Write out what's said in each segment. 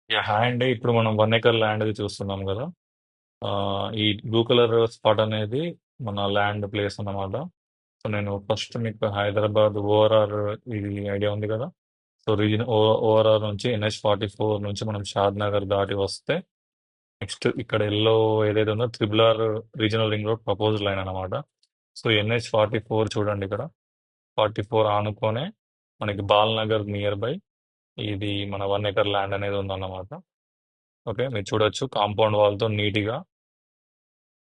Yeah! Hi అండి. ఇప్పుడు మనం 1 ఎకర్ ల్యాండ్‌ది చూస్తున్నాం గదా! ఈ బ్లూ కలర్ స్పాట్ అనేది మన ల్యాండ్ ప్లేస్ అన్నమాట. సో, నేను ఫస్ట్ మీకు హైదరాబాద్ ఓఆర్ఆర్ ఇది ఐడియా ఉంది గదా! సో, ఓఆర్ఆర్ నుంచి NH-44 నుంచి మనం షాద్ నగర్ దాటి వస్తే నెక్స్ట్ ఇక్కడ ఏదైతే ఉందో triple R regional ring road proposed line అన్నమాట. సో, NH-44 చూడండి ఇక్కడ. 44 ఆనుకొనే మనకి బాల్‌నగర్ నియర్ బై ఇది మన 1 ఎకర్ ల్యాండ్ అనేది ఉందన్నమాట. ఓకే. మీరు చూడొచ్చు కాంపౌండ్ వాల్‌తో నీట్‌గా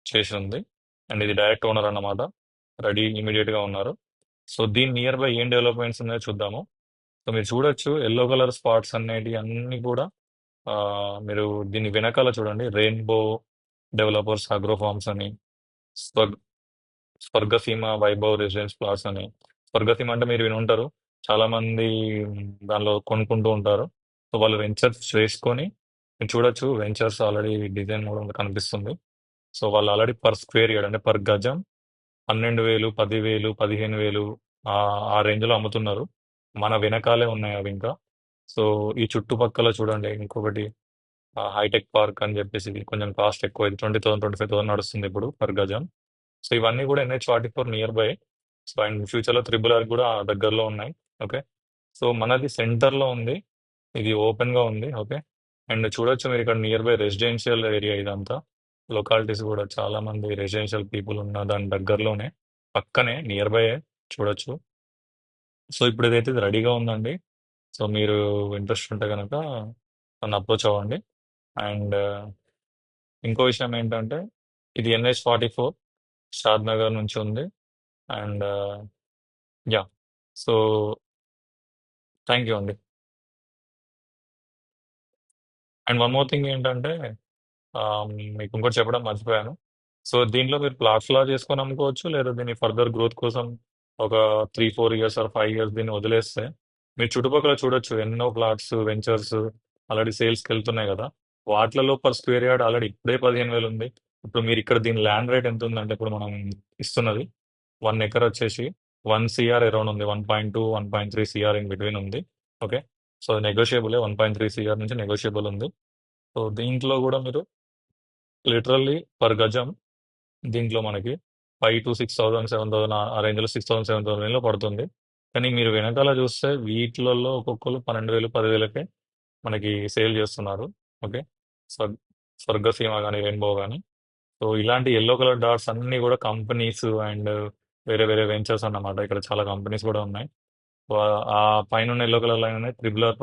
చేసింది. అండ్ ఇది డైరెక్ట్ ఓనర్ అన్నమాట. రెడీ ఇమ్మీడియేట్‌గా ఉన్నారు. సో, దీని నియర్ బై ఏం డెవలప్‌మెంట్స్ ఉన్నాయో చూద్దాము. సో, మీరు చూడొచ్చు యెల్లో కలర్ స్పాట్స్ అనేటివి అన్నీ కూడా మీరు దీని వెనకాల చూడండి రెయిన్బో డెవలపర్స్ అగ్రో ఫార్మ్స్ అని, స్వర్గ్ స్వర్గసీమ వైభవ్ రెసిడెన్స్ ప్లాట్స్ అని. స్వర్గసీమ అంటే మీరు వినుంటారు. చాలా మంది దానిలో కొనుక్కుంటూ ఉంటారు. సో, వాళ్ళు వెంచర్స్ చేసుకొని మీరు చూడొచ్చు వెంచర్స్ ఆల్రెడీ డిజైన్ కూడా కనిపిస్తుంది. సో, వాళ్ళు ఆల్రెడీ పర్ స్క్వేర్ యార్డ్ అంటే పర్ గజం 12,000, 10,000, 15,000 ఆ రేంజ్‌లో అమ్ముతున్నారు. మన వెనకాలే ఉన్నాయి అవి ఇంకా. సో, ఈ చుట్టుపక్కల చూడండి ఇంకొకటి హైటెక్ పార్క్ అని చెప్పేసి ఇది కొంచెం కాస్ట్ ఎక్కువ. ఇది 20,000, 25,000 నడుస్తుంది ఇప్పుడు పర్ గజం. సో, ఇవన్నీ కూడా NH-44 near by. So, and ఫ్యూచర్‌లో త్రిబుల్ ఆర్ కూడా దగ్గరలో ఉన్నాయి. ఓకే. సో, మనది సెంటర్‌లో ఉంది. ఇది ఓపెన్‌గా ఉంది. ఓకే. అండ్ చూడొచ్చు మీరు ఇక్కడ నియర్ బై రెసిడెన్షియల్ ఏరియా ఇదంతా. లొకాలిటీస్ కూడా చాలా మంది రెసిడెన్షియల్ పీపుల్ ఉన్న దాని దగ్గరలోనే పక్కనే నియర్ బై చూడొచ్చు. సో, ఇప్పుడు ఇదైతే ఇది రెడీగా ఉందండి. సో, మీరు ఇంట్రెస్ట్ ఉంటే గనక నన్ను అప్రోచ్ అవ్వండి. అండ్ ఇంకో విషయం ఏంటంటే ఇది NH-44 షాద్ నగర్ నుంచి ఉంది. And yeah! So, thank you అండి. అండ్ వన్ మోర్ థింగ్ ఏంటంటే మీకు ఇంకోటి చెప్పడం మర్చిపోయాను. సో, దీంట్లో మీరు ప్లాట్స్‌లా చేసుకొని అమ్ముకోవచ్చు. లేదా దీన్ని ఫర్దర్ గ్రోత్ కోసం ఒక 3, 4 ఇయర్స్ ఆర్ 5 ఇయర్స్ దీన్ని వదిలేస్తే మీరు చుట్టుపక్కల చూడొచ్చు ఎన్నో ప్లాట్స్, వెంచర్స్ ఆల్రెడీ సేల్స్‌కెళ్తున్నాయి గదా! వాటిలలో పర్ స్క్వేర్ యార్డ్ ఆల్రెడీ ఇప్పుడే 15,000 ఉంది. ఇప్పుడు మీరు ఇక్కడ దీని ల్యాండ్ రేట్ ఎంతుందంటే ఇప్పుడు మనం ఇస్తున్నది 1 ఎకర్ వచ్చేసి 1 సీఆర్ అరౌండ్ ఉంది. 1.2, 1.3 సీఆర్ ఇన్ బిట్వీన్ ఉంది. ఓకే. సో, నెగోషియబులే 1.3 సీఆర్ నుంచి నెగోషియబుల్ ఉంది. సో, దీంట్లో గూడా మీరు లిటరల్లీ పర్ గజం దీంట్లో మనకి 5,000-6,000, 7,000 ఆ రేంజ్‌లో 6,000, 7,000 రేంజ్‌లో పడుతుంది. కానీ మీరు వెనకాల చూస్తే వీటిలలో ఒక్కొక్కళ్ళు 12,000, 10,000కే మనకి సేల్ చేస్తున్నారు. ఓకే. స్వర్గ్ స్వర్గసీమ గాని, రెయిన్బో గాని. సో, ఇలాంటి యెల్లో కలర్ డాట్స్ అన్నీ కూడా కంపెనీస్ అండ్ వేరే వేరే వెంచర్స్ అన్నమాట. ఇక్కడ చాలా కంపెనీస్ కూడా ఉన్నాయి. ఆ పైనున్న యెల్లో కలర్ లైన్ అనేది త్రిబుల్ ఆర్